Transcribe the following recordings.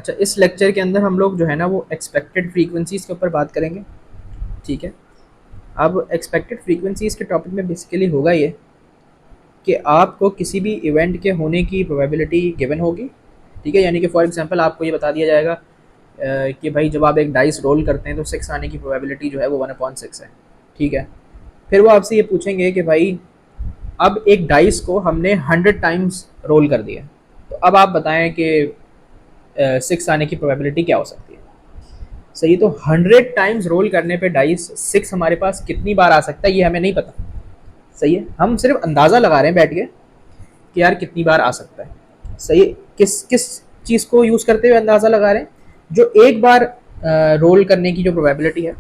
अच्छा, इस लेक्चर के अंदर हम लोग जो है ना वो एक्सपेक्टेड फ्रीक्वेंसीज़ के ऊपर बात करेंगे, ठीक है। अब एक्सपेक्टेड फ्रीक्वेंसीज़ के टॉपिक में बेसिकली होगा ये कि आपको किसी भी इवेंट के होने की प्रोबेबिलिटी गिवन होगी, ठीक है। यानी कि फॉर एग्जांपल आपको ये बता दिया जाएगा कि भाई जब आप एक डाइस रोल करते हैं तो 6 आने की प्रोबेबिलिटी जो है वो 1/6 है, ठीक है। फिर वो आपसे ये पूछेंगे कि भाई अब एक डाइस को हमने 100 टाइम्स रोल कर दिया, तो अब आप बताएं कि 6 आने की प्रोबेबिलिटी क्या हो सकती है। सही, तो 100 टाइम्स रोल करने पे डाइस 6 हमारे पास कितनी बार आ सकता है ये हमें नहीं पता। सही है, हम सिर्फ अंदाज़ा लगा रहे हैं बैठ के कि यार कितनी बार आ सकता है। सही है, किस किस चीज़ को यूज़ करते हुए अंदाज़ा लगा रहे हैं, जो एक बार रोल करने की जो प्रोबेबिलिटी है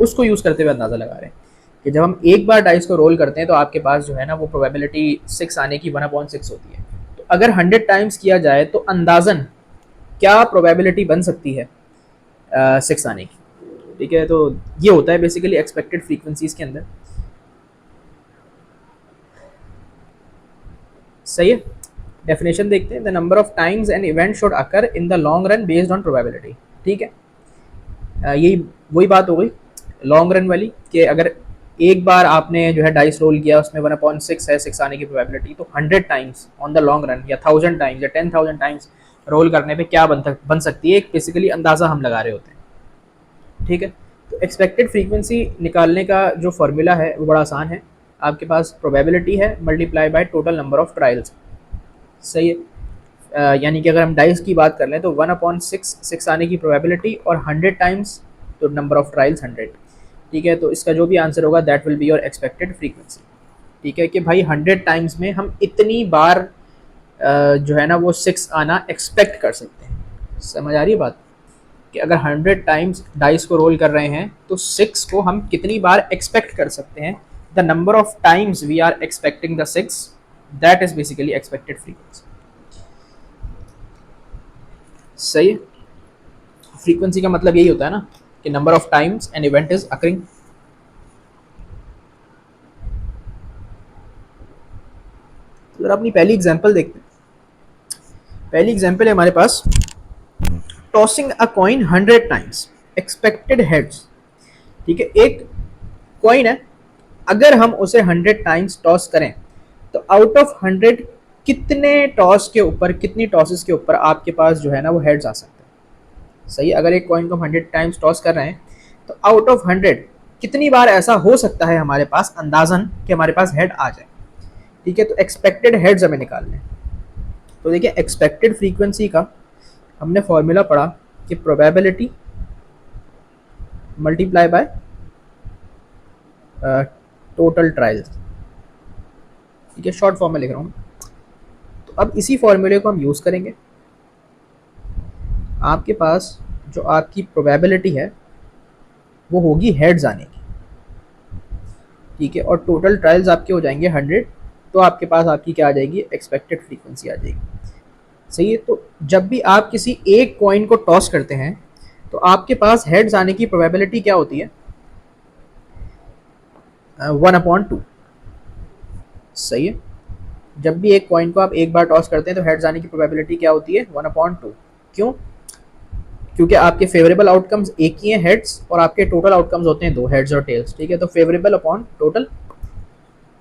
उसको यूज़ करते हुए अंदाज़ा लगा रहे हैं कि जब हम एक बार डाइस को रोल करते हैं तो आपके पास जो है ना वो प्रोबेबिलिटी 6 आने की 1/6 होती है। तो अगर 100 टाइम्स किया जाए तो अंदाजन क्या प्रोबेबिलिटी बन सकती है 6 आने की, ठीक है। तो ये होता है बेसिकली एक्सपेक्टेड फ्रीक्वेंसीज के अंदर। सही है, डेफिनेशन देखते हैं। The number of times an event should occur in the long run based on probability, ठीक है। यही वही बात हो गई लॉन्ग रन वाली कि अगर एक बार आपने जो है डाइस रोल किया उसमें 1/6 है 6 आने की प्रोबेबिलिटी, तो 100 times on the long run या 1000 टाइम्स या 10,000 टाइम्स रोल करने पे क्या बन सकती है, एक बेसिकली अंदाज़ा हम लगा रहे होते हैं, ठीक है। तो एक्सपेक्टेड फ्रीक्वेंसी निकालने का जो फॉर्मूला है वो बड़ा आसान है। आपके पास प्रोबेबिलिटी है multiply by total number of trials. सही है, यानी कि अगर हम डाइस की बात कर लें तो 1/6 6 आने की प्रोबेबिलिटी और 100 टाइम्स तो नंबर ऑफ ट्रायल्स 100, ठीक है। तो इसका जो भी आंसर होगा that will be your expected frequency, ठीक है। कि भाई 100 टाइम्स में हम इतनी बार जो है ना वो 6 आना एक्सपेक्ट कर सकते हैं। समझ आ रही है बात कि अगर 100 टाइम्स डाइस को रोल कर रहे हैं तो 6 को हम कितनी बार एक्सपेक्ट कर सकते हैं। The number of times we are expecting the 6, that is basically expected frequency. सही है, फ्रीक्वेंसी का मतलब यही होता है ना कि number of times an event is occurring. अगर अपनी पहली एग्जांपल देखते हैं, पहली एग्जांपल है हमारे पास tossing a coin 100 times expected heads, ठीक है। एक कॉइन है, अगर हम उसे 100 टाइम्स टॉस करें तो आउट ऑफ 100 कितने टॉस के ऊपर, कितनी टॉसेस के ऊपर आपके पास जो है ना वो हेड्स आ सकते हैं। सही है, अगर एक कॉइन को हम 100 टाइम्स टॉस कर रहे हैं तो आउट ऑफ 100 कितनी बार ऐसा हो सकता है हमारे पास अंदाजन कि हमारे पास हेड आ जाए, ठीक है। तो एक्सपेक्टेड हेड्स हमें निकालने। तो देखिए एक्सपेक्टेड फ्रीक्वेंसी का हमने फॉर्मूला पढ़ा कि probability multiply by total trials, ठीक है। शॉर्ट फॉर्म में लिख रहा हूँ। तो अब इसी फॉर्मूले को हम यूज़ करेंगे। आपके पास जो आपकी प्रोबेबिलिटी है वो होगी हेड्स आने की, ठीक है। और टोटल ट्रायल्स आपके हो जाएंगे 100, तो आपके पास आपकी क्या आ जाएगी, एक्सपेक्टेड फ्रीक्वेंसी आ जाएगी। सही है, तो जब भी आप किसी एक कॉइन को टॉस करते हैं तो आपके पास हेड्स आने की प्रोबेबिलिटी क्या होती है, 1/2। सही है, जब भी एक कॉइन को आप एक बार टॉस करते हैं तो हेड्स आने की प्रोबेबिलिटी क्या होती है, 1/2। क्यों? क्योंकि आपके फेवरेबल आउटकम्स एक ही हैं, हेड्स, और आपके टोटल आउटकम्स होते हैं दो, हेड्स और टेल्स, ठीक है। तो फेवरेबल अपॉन टोटल,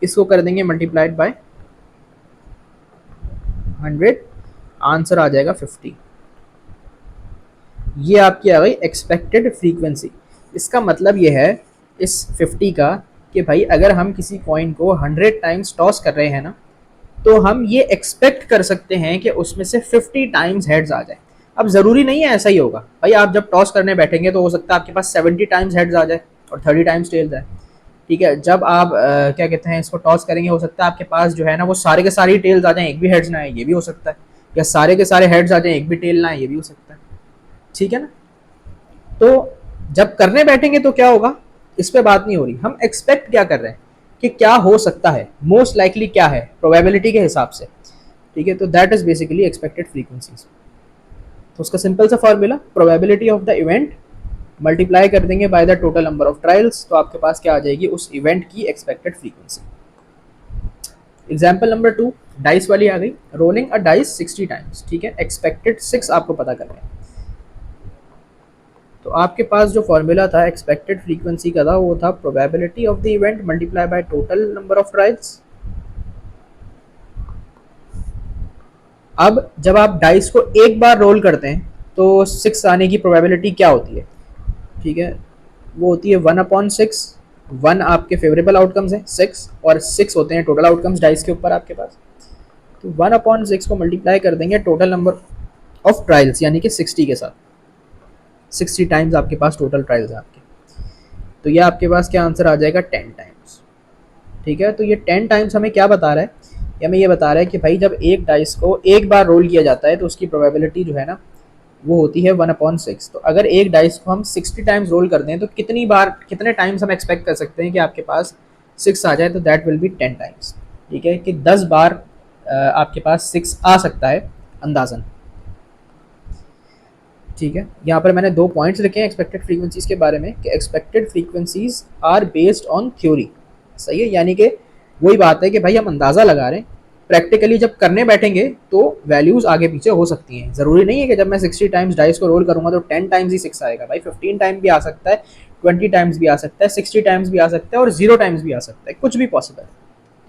इसको कर देंगे मल्टीप्लाइड बाय 100, आंसर आ जाएगा 50। ये आपकी आ गई एक्सपेक्टेड फ्रीक्वेंसी। इसका मतलब ये है इस 50 का कि भाई अगर हम किसी कॉइन को 100 टाइम्स टॉस कर रहे हैं ना तो हम ये एक्सपेक्ट कर सकते हैं कि उसमें से 50 टाइम्स हेड्स आ जाए। अब ज़रूरी नहीं है ऐसा ही होगा भाई, आप जब टॉस करने बैठेंगे तो हो सकता है आपके पास 70 टाइम्स हेड्स आ जाए और 30 टाइम्स टेल्स आए, ठीक है। जब आप क्या कहते हैं इसको टॉस करेंगे हो सकता है आपके पास जो है ना वो सारे के सारे टेल्स आ जाएं, एक भी हेड्स ना आए, ये भी हो सकता है। या सारे के सारे हेड्स आ जाएं, एक भी टेल ना आए, ये भी हो सकता है, ठीक है ना। तो जब करने बैठेंगे तो क्या होगा, इस पे बात नहीं हो रही, हम एक्सपेक्ट क्या कर रहे हैं कि क्या हो सकता है, मोस्ट लाइकली क्या है प्रोबेबिलिटी के हिसाब से, ठीक है। तो that is basically expected frequencies. तो उसका सिंपल सा formula probability of the event multiply कर देंगे by the total number of trials, तो आपके पास क्या आ जाएगी, उस इवेंट की expected frequency. Example number 2, dice वाली आ गई, रोलिंग अ डाइस 60 टाइम्स, ठीक है, एक्सपेक्टेड 6 आपको पता करना है। तो आपके पास जो फॉर्मूला था एक्सपेक्टेड फ्रीक्वेंसी का था वो था probability of the event multiply by total number of trials. अब जब आप डाइस को एक बार रोल करते हैं तो 6 आने की प्रोबेबिलिटी क्या होती है, ठीक है, वो होती है 1/6। 1 आपके फेवरेबल आउटकम्स है 6, और 6 होते हैं टोटल आउटकम्स डाइस के ऊपर आपके पास। तो 1/6 को मल्टीप्लाई कर देंगे टोटल नंबर ऑफ ट्रायल्स यानी कि 60 के साथ। 60 टाइम्स आपके पास टोटल ट्रायल्स हैं आपके, तो ये आपके पास क्या आंसर आ जाएगा 10 टाइम्स, ठीक है। तो ये 10 टाइम्स हमें क्या बता रहा है, ये हमें ये बता रहा है कि भाई जब एक डाइस को एक बार रोल किया जाता है तो उसकी प्रोबेबिलिटी जो है ना वो होती है 1/6। तो अगर एक डाइस को हम 60 टाइम्स रोल करते हैं तो कितनी बार, कितने टाइम्स हम एक्सपेक्ट कर सकते हैं कि आपके पास 6 आ जाए, तो दैट विल बी 10 टाइम्स, ठीक है, कि 10 बार आपके पास 6 आ सकता है अंदाजन, ठीक है। यहाँ पर मैंने 2 पॉइंट्स लिखे हैं एक्सपेक्टेड फ्रीक्वेंसीज के बारे में कि expected frequencies are based on theory, सही है, यानी कि वही बात है कि भाई हम अंदाज़ा लगा रहे हैं, प्रैक्टिकली जब करने बैठेंगे तो वैल्यूज़ आगे पीछे हो सकती हैं। ज़रूरी नहीं है कि जब मैं 60 टाइम्स डाइस को रोल करूँगा तो 10 टाइम्स ही 6 आएगा, भाई 15 टाइम भी आ सकता है, 20 टाइम्स भी आ सकता है, 60 टाइम्स भी आ सकता है और 0 टाइम्स भी आ सकता है, कुछ भी पॉसिबल है,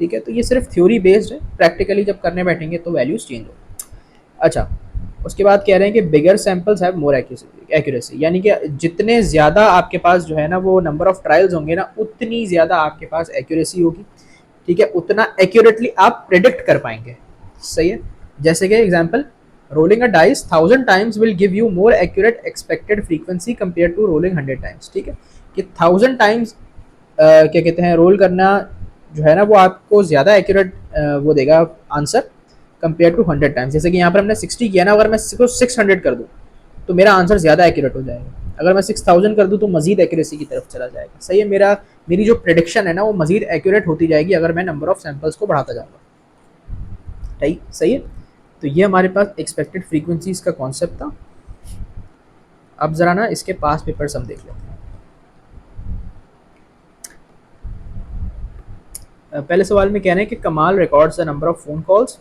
ठीक है। तो ये सिर्फ थ्योरी बेस्ड है, प्रैक्टिकली जब करने बैठेंगे तो वैल्यूज़ चेंज हो। अच्छा, उसके बाद कह रहे हैं कि बिगर सैंपल्स हैव मोर एक्यूरेसी, यानी कि जितने ज़्यादा आपके पास जो है ना वो नंबर ऑफ ट्रायल्स होंगे ना उतनी ज़्यादा आपके पास एक्यूरेसी होगी, ठीक है, उतना एक्यूरेटली आप प्रिडिक्ट कर पाएंगे, सही है। जैसे कि example, rolling a dice 1000 times will give you more accurate expected frequency compare to rolling 100 times, ठीक है, कि 1000 टाइम्स क्या कहते हैं रोल करना जो है ना वो आपको ज़्यादा एक्यूरेट वो देगा आंसर कंपेयर टू 100 टाइम्स। जैसे कि यहाँ पर हमने 60 किया ना, अगर मैं इसको 600 कर दूँ तो मेरा आंसर ज़्यादा एक्यूरेट हो जाएगा, अगर मैं 6000 कर दूँ तो मजीद एक्यूरेसी की तरफ चला जाएगा, सही है। मेरी जो प्रेडिक्शन है ना वो मजीद एक्यूरेट होती जाएगी अगर मैं नंबर ऑफ सैंपल्स को बढ़ाता जाऊँगा, सही सही है। तो ये हमारे पास एक्सपेक्टेड फ्रीक्वेंसीज का कॉन्सेप्ट था। अब ज़रा ना इसके पास पेपर्स हम देख लेते हैं। पहले सवाल में कह रहे हैं कि कमाल records the number of phone calls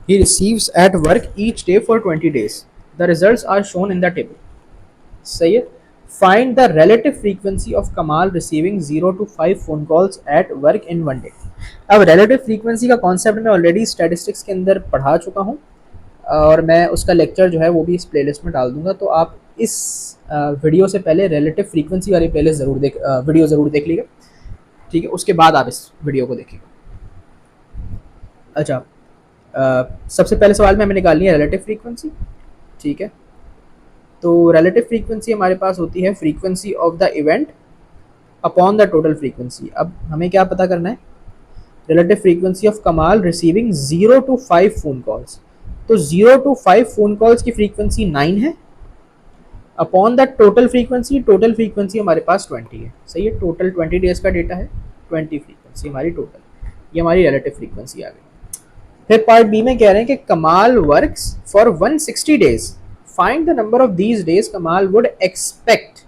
he receives at work each day for 20 days. The results are shown in the table. सही है। Find the relative frequency of Kamal receiving 0 to 5 phone calls at work in one day. अब relative frequency का concept मैं already statistics के अंदर पढ़ा चुका हूँ और मैं उसका लेक्चर जो है वो भी इस प्लेलिस्ट में डाल दूंगा, तो आप इस वीडियो से पहले रिलेटिव फ्रीक्वेंसी वाली प्लेलिस्ट ज़रूर वीडियो ज़रूर देख लीजिएगा, ठीक है, उसके बाद आप इस वीडियो को देखिएगा। अच्छा, सबसे पहले सवाल में हमें निकालनी है रिलेटिव फ्रीक्वेंसी, ठीक है। तो रिलेटिव फ्रीक्वेंसी हमारे पास होती है frequency of the event upon the total frequency. अब हमें क्या पता करना है, रिलेटिव फ्रीक्वेंसी ऑफ कमाल रिसीविंग 0 to 5 फोन कॉल्स, तो 0 to 5 फोन कॉल्स की फ्रीक्वेंसी 9 है अपॉन द टोटल फ्रीक्वेंसी हमारे पास 20 है, सही है, टोटल 20 डेज का डेटा है, 20 फ्रीक्वेंसी हमारी टोटल, ये हमारी रिलेटिव फ्रीक्वेंसी आ गई। फिर पार्ट बी में कह रहे हैं कि कमाल works for 160 days, find the number of these days कमाल वुड एक्सपेक्ट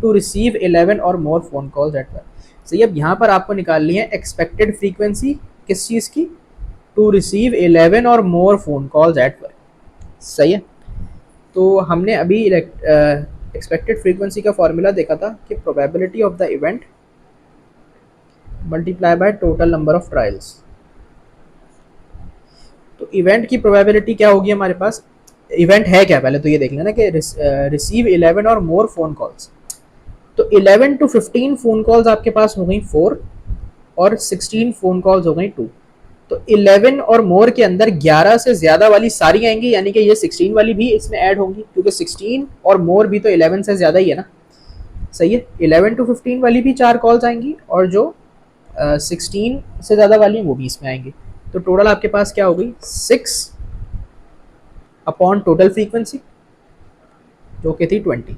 टू रिसीव 11 और मोर फोन कॉल्स एट वर्क। सही, अब यहाँ पर आपको निकालनी है एक्सपेक्टेड फ्रीक्वेंसी किस चीज़ की, टू रिसीव 11 और मोर फोन कॉल्स एट वर्क, सही है। तो हमने अभी एक्सपेक्टेड फ्रीक्वेंसी का फॉर्मूला देखा था कि probability of the event multiply by total number of trials. तो इवेंट की प्रोबेबिलिटी क्या होगी हमारे पास, इवेंट है क्या पहले तो ये देख लेना कि रिसीव 11 और मोर फोन कॉल्स, तो 11 to 15 फोन कॉल्स आपके पास हो गई 4 और 16 फोन कॉल्स हो गई 2। तो 11 और मोर के अंदर 11 से ज़्यादा वाली सारी आएंगी, यानी कि ये 16 वाली भी इसमें ऐड होंगी क्योंकि 16 और मोर भी तो 11 से ज़्यादा ही है ना, सही है। 11 to 15 वाली भी 4 कॉल्स आएंगी और जो 16 से ज़्यादा वाली हैं वो भी इसमें आएंगी। तो टोटल आपके पास क्या हो गई 6 अपॉन टोटल फ्रीक्वेंसी जो कि थी 20,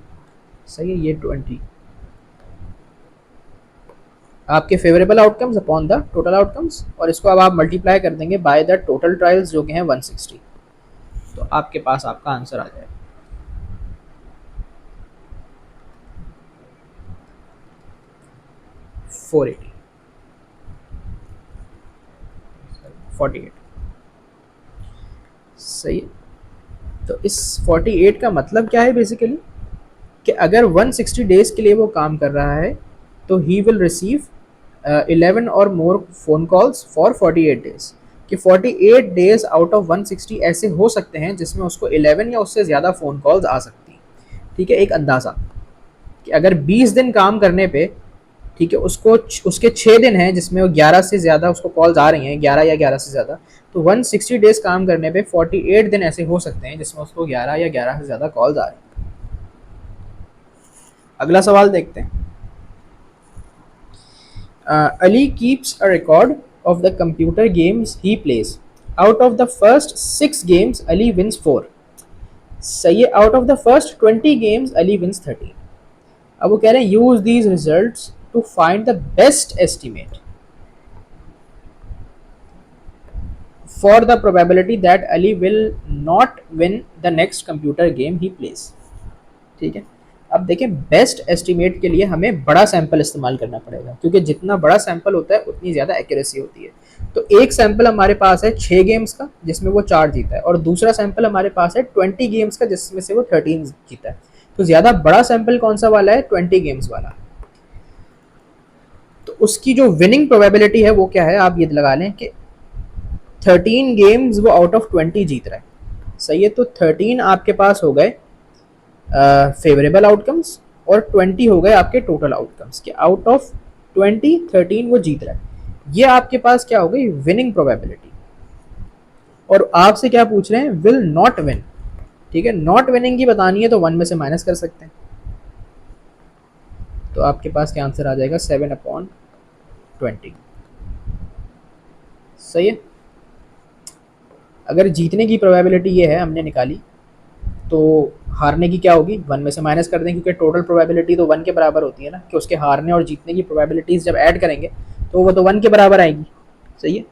सही है, ये 20 आपके favourable outcomes upon the total outcomes, और इसको अब आप मल्टीप्लाई कर देंगे बाय द टोटल ट्रायल्स जो कि हैं 160, तो आपके पास आपका आंसर आ जाएगा। 48। सही है। तो इस 48 का मतलब क्या है बेसिकली, कि अगर 160 डेज के लिए वो काम कर रहा है तो ही विल रिसीव 11 और मोर फ़ोन कॉल्स फॉर 48 डेज। कि 48 डेज आउट ऑफ 160 ऐसे हो सकते हैं जिसमें उसको 11 या उससे ज़्यादा फ़ोन कॉल्स आ सकती हैं। ठीक है, एक अंदाज़ा कि अगर 20 दिन काम करने पे, ठीक है, उसको उसके 6 दिन हैं जिसमें वो 11 से ज़्यादा उसको कॉल्स आ रही हैं, 11 या 11 से ज़्यादा, तो 160 डेज काम करने पे 48 दिन ऐसे हो सकते हैं जिसमें उसको 11 या 11 से ज़्यादा कॉल्स आ रही हैं। अगला सवाल देखते हैं। Ali keeps a record of the computer games he plays. Out of the first 6 games, Ali wins 4. सही है, out of the first 20 games Ali wins 13। अब वो कह रहे हैं use these results to find the best estimate for the probability that Ali will not win the next computer game he plays. ठीक है, अब देखें बेस्ट एस्टिमेट के लिए हमें बड़ा सैंपल इस्तेमाल करना पड़ेगा, क्योंकि जितना बड़ा सैंपल होता है उतनी ज़्यादा एक्यूरेसी होती है। तो एक सैंपल हमारे पास है 6 गेम्स का जिसमें वो 4 जीता है, और दूसरा सैंपल हमारे पास है 20 गेम्स का जिसमें से वो 13 जीता है। तो ज़्यादा बड़ा सैंपल कौन सा वाला है, 20 गेम्स वाला। तो उसकी जो विनिंग प्रोबेबिलिटी है वो क्या है, आप ये लगा लें कि 13 गेम्स वो आउट ऑफ 20 जीत रहा है। सही है, तो 13 आपके पास हो गए फेवरेबल आउटकम्स, और 20 हो गए आपके टोटल आउटकम्स, कि आउट ऑफ 20 13 वो जीत रहा है। ये आपके पास क्या हो गई, विनिंग प्रोबेबिलिटी। और आपसे क्या पूछ रहे हैं, विल नॉट विन। ठीक है, नॉट विनिंग की बतानी है तो 1 में से माइनस कर सकते हैं। तो आपके पास क्या आंसर आ जाएगा, 7/20। सही है। अगर जीतने की प्रोबेबिलिटी ये है हमने निकाली, तो हारने की क्या होगी, 1 में से माइनस कर दें, क्योंकि टोटल प्रोबेबिलिटी तो 1 के बराबर होती है ना, कि उसके हारने और जीतने की प्रोबेबिलिटीज जब ऐड करेंगे तो वो तो 1 के बराबर आएगी। सही है,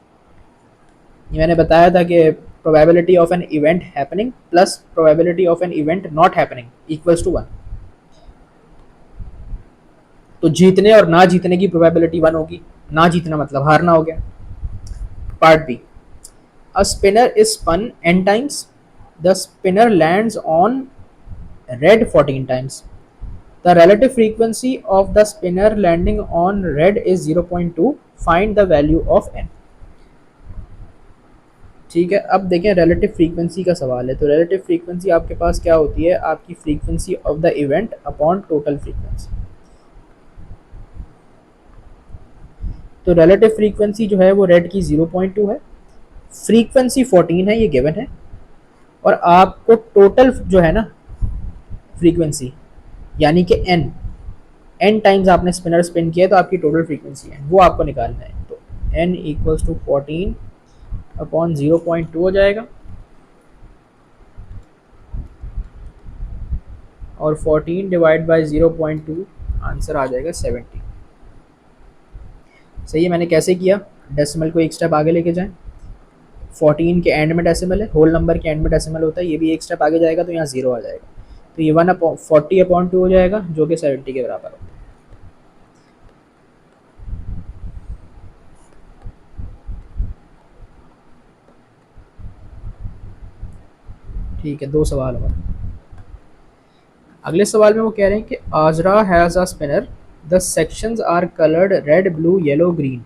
ये मैंने बताया था कि probability of an event happening plus probability of an event not happening equals to 1। तो जीतने और ना जीतने की प्रोबेबिलिटी 1 होगी, ना जीतना मतलब हारना हो गया। Part B, a spinner is spun n times, the spinner lands on red 14 times. The relative frequency of the spinner landing on red is 0.2. Find the value of n. ठीक है, अब देखें रिलेटिव फ्रीक्वेंसी का सवाल है। तो relative frequency आपके पास क्या होती है, आपकी frequency of the event upon total frequency. तो रिलेटिव फ्रीक्वेंसी जो है वो रेड की 0.2 है, फ्रीक्वेंसी 14 है, ये गिवन है, और आपको टोटल जो है ना फ्रीक्वेंसी, यानी कि एन टाइम्स आपने स्पिनर स्पिन किया तो आपकी टोटल फ्रीक्वेंसी है वो आपको निकालना है। तो एन इक्वल्स टू 14 अपॉन 0.2 हो जाएगा, और 14 डिवाइड बाई 0.2 आंसर आ जाएगा 70। सही है, मैंने कैसे किया, डेसिमल को एक स्टेप आगे लेके जाएं। 14 के एंड में डेसिमल है, होल नंबर के एंड में डेसिमल होता है, ये भी एक स्टेप आगे जाएगा तो यहाँ 0 आ जाएगा। तो ये 1/40/2 हो जाएगा जो कि 70 के बराबर होता है। ठीक है, 2 सवाल हमारे। अगले सवाल में वो कह रहे हैं कि Azra has a spinner, the sections are coloured red blue yellow green.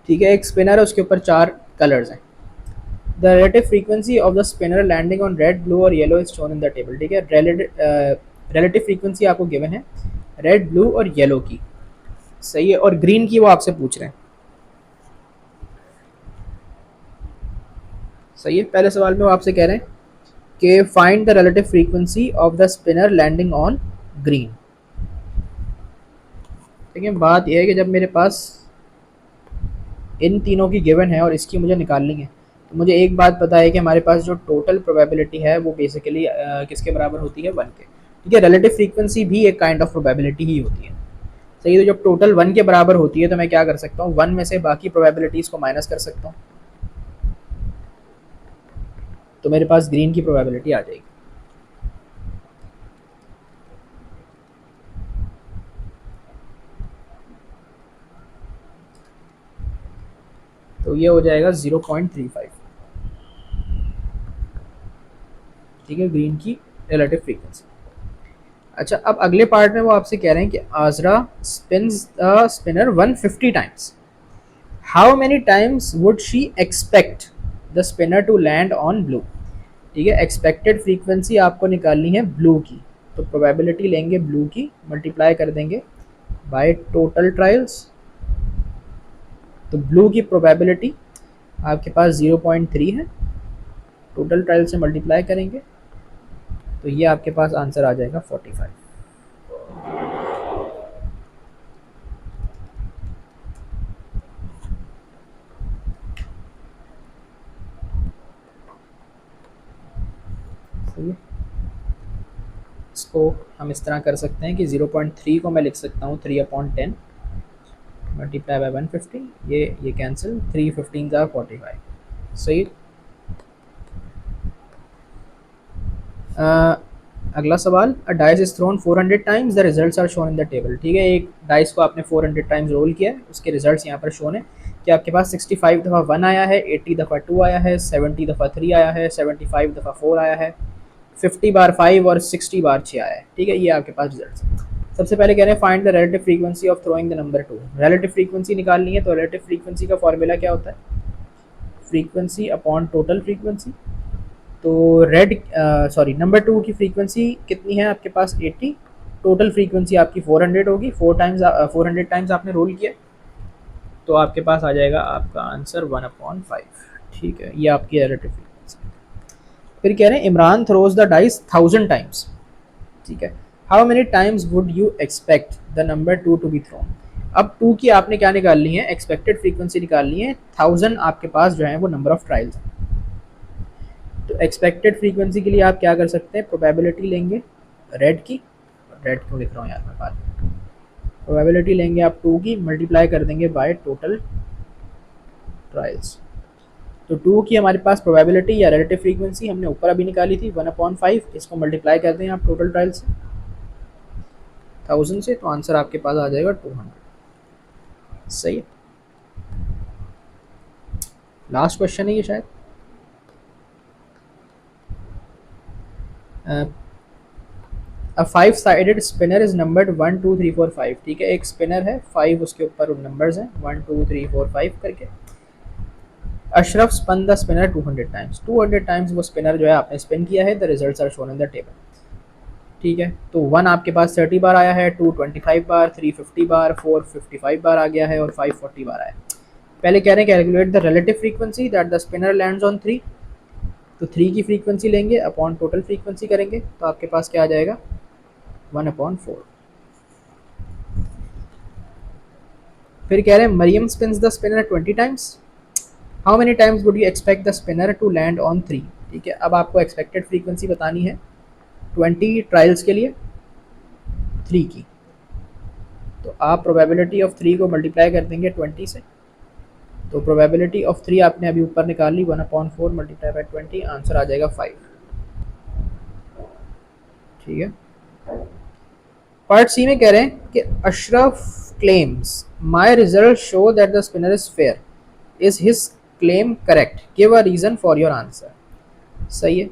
ठीक है, एक स्पिनर है, उसके ऊपर 4 कलर्स हैं। The relative frequency of the spinner landing on red blue और yellow is shown in the table. ठीक है, रिलेटिव फ्रीक्वेंसी आपको गिवन है रेड ब्लू और येलो की। सही है, और ग्रीन की वो आपसे पूछ रहे हैं। सही है, पहले सवाल में वो आपसे कह रहे हैं कि find the relative frequency of the spinner landing on green. ठीक है, बात यह है कि जब मेरे पास इन तीनों की गिवन है और इसकी मुझे निकालनी है, तो मुझे एक बात पता है कि हमारे पास जो टोटल प्रोबेबिलिटी है वो बेसिकली किसके बराबर होती है, 1 के। ठीक है, रिलेटिव फ्रीक्वेंसी भी एक काइंड ऑफ प्रोबेबिलिटी ही होती है। सही है, तो जब टोटल 1 के बराबर होती है तो मैं क्या कर सकता हूँ, 1 में से बाकी प्रोबेबिलिटीज़ को माइनस कर सकता हूँ, तो मेरे पास ग्रीन की प्रोबेबिलिटी आ जाएगी। तो ये हो जाएगा 0.35। ठीक है, ग्रीन की रिलेटिव फ्रीक्वेंसी। अच्छा, अब अगले पार्ट में वो आपसे कह रहे हैं कि Azra spins the spinner 150 times, how many times would she expect the spinner to land on blue. ठीक है, एक्सपेक्टेड फ्रीक्वेंसी आपको निकालनी है ब्लू की, तो प्रोबेबिलिटी लेंगे ब्लू की, मल्टीप्लाई कर देंगे बाय टोटल ट्रायल्स। तो ब्लू की प्रोबेबिलिटी आपके पास 0.3 है, टोटल ट्रायल से मल्टीप्लाई करेंगे तो ये आपके पास आंसर आ जाएगा 45। सही है, इसको हम इस तरह कर सकते हैं कि 0.3 को मैं लिख सकता हूँ 3/10 मल्टीप्लाई बाय 150, ये कैंसिल, 3 15 ज़ा 45। सही। अगला सवाल, a dice is thrown 400 times, the results are shown in the table. ठीक है, एक डाइस को आपने 400 टाइम्स रोल किया है, उसके रिजल्ट्स यहाँ पर शोन है कि आपके पास 65 दफ़ा 1 आया है, 80 दफ़ा 2 आया है, 70 दफ़ा 3 आया है, 75 दफ़ा 4 आया है, 50 बार 5 और 60 बार 6 आया है। ठीक है, ये आपके पास रिजल्ट्स हैं। सबसे पहले कह रहे हैं find the relative frequency of throwing the number 2। Relative frequency निकालनी है, तो रिलेटिव फ्रीक्वेंसी का फॉर्मूला क्या होता है, फ्रीक्वेंसी अपॉन टोटल फ्रीक्वेंसी। तो नंबर 2 की फ्रीक्वेंसी कितनी है आपके पास 80, टोटल फ्रीक्वेंसी आपकी 400 होगी, 400 टाइम्स आपने रोल किया, तो आपके पास आ जाएगा आपका आंसर 1/5। ठीक है, ये आपकी रिलेटिव फ्रीक्वेंसी। फिर कह रहे हैं Imran throws the dice 1000 times. ठीक है, how many times would you expect the number 2 to be thrown. अब 2 की आपने क्या निकालनी है, एक्सपेक्टेड फ्रीक्वेंसी निकालनी है, 1000 आपके पास जो है वो नंबर ऑफ ट्रायल्स है। तो एक्सपेक्टेड फ्रीक्वेंसी के लिए आप क्या कर सकते हैं, प्रोबेबिलिटी लेंगे रेड की, रेड क्यों लिख रहा हूँ यार मैं बाद में, प्रोबेबिलिटी लेंगे आप 2 की, मल्टीप्लाई कर देंगे बाय टोटल ट्रायल्स। तो 2 की हमारे पास प्रोबेबिलिटी या रिलेटिव फ्रीक्वेंसी हमने ऊपर अभी निकाली थी 1/5, इसको मल्टीप्लाई कर दें आप टोटल ट्रायल से 1000 से, तो आंसर आपके पास आ जाएगा 200। सही है, लास्ट क्वेश्चन है ये शायद। अ 5 साइडेड स्पिनर इज नंबर्ड 1 2 3 4 5। ठीक है, एक स्पिनर है, 5 उसके ऊपर नंबर्स हैं 1 2 3 4 5 करके। Ashraf spun the spinner 200 times, 200 times वो स्पिनर जो है आपने स्पिन किया है, the results are shown in the table. ठीक है, तो 1 आपके पास 30 बार आया है, 2 25 बार, 3 50 बार, 4 55 बार आ गया है और 5 40 बार आया। पहले कह रहे हैं calculate the relative frequency that the spinner lands on 3। तो 3 की फ्रीक्वेंसी लेंगे अपॉन टोटल फ्रीक्वेंसी करेंगे, तो आपके पास क्या आ जाएगा 1/4। फिर कह रहे हैं Maryam spins the spinner 20 times, how many times would you expect the spinner to land on 3। ठीक है, अब आपको एक्सपेक्टेड फ्रीक्वेंसी बतानी है 20 ट्रायल्स के लिए 3 की, तो आप प्रोबेबिलिटी ऑफ 3 को मल्टीप्लाई कर देंगे 20 से, तो प्रोबेबिलिटी ऑफ 3 आपने अभी ऊपर निकाल ली 1/4 मल्टीप्लाई बाई 20, आंसर आ जाएगा 5। ठीक है, पार्ट सी में कह रहे हैं कि Ashraf claims my result show that the spinner is fair, is his claim correct, give a reason for your answer. सही है,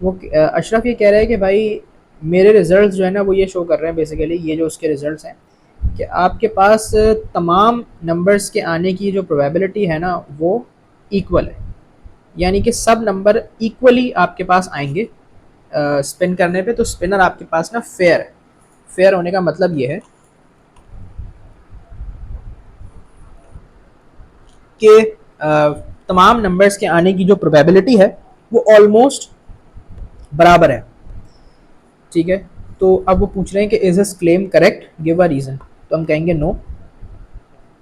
वो अशरफ ये कह रहे हैं कि भाई मेरे रिजल्ट्स जो है ना वो ये शो कर रहे हैं, बेसिकली ये जो उसके रिजल्ट्स हैं कि आपके पास तमाम नंबर्स के आने की जो प्रोबेबिलिटी है ना वो इक्वल है, यानी कि सब नंबर इक्वली आपके पास आएंगे स्पिन करने पे, तो स्पिनर आपके पास ना फेयर है। फेयर होने का मतलब ये है कि तमाम नंबर्स के आने की जो प्रोबेबिलिटी है वो ऑलमोस्ट बराबर है। ठीक है, तो अब वो पूछ रहे हैं कि is his claim correct, give a reason, तो हम कहेंगे नो।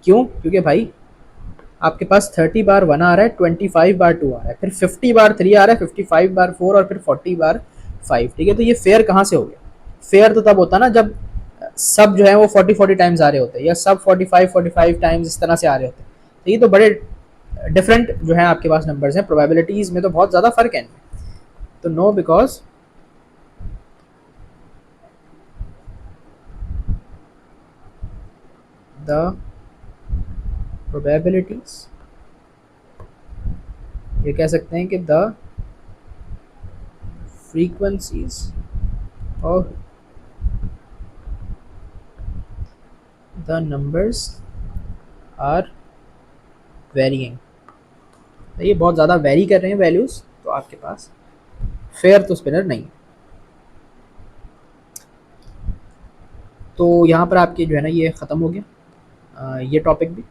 क्यों, क्योंकि भाई आपके पास 30 बार 1 आ रहा है, 25 बार 2 आ रहा है, फिर 50 बार 3 आ रहा है, 55 बार 4 और फिर 40 बार 5। ठीक है, तो ये फेयर कहाँ से हो गया, फेयर तो तब होता ना जब सब जो है वो 40 टाइम्स आ रहे होते हैं, या सब 45 टाइम्स इस तरह से आ रहे होते हैं। तो ये तो बड़े डिफरेंट जो है आपके पास नंबर्स हैं, प्रोबेबिलिटीज़ में तो बहुत ज़्यादा फ़र्क है इनमें। तो नो, बिकॉज द probabilities ये कह सकते हैं कि the frequencies of the numbers are varying. ये बहुत ज़्यादा वेरी कर रहे हैं वैल्यूज़, तो आपके पास फेयर तो स्पिनर नहीं है। तो यहाँ पर आपके जो है ना ये ख़त्म हो गया ये टॉपिक भी।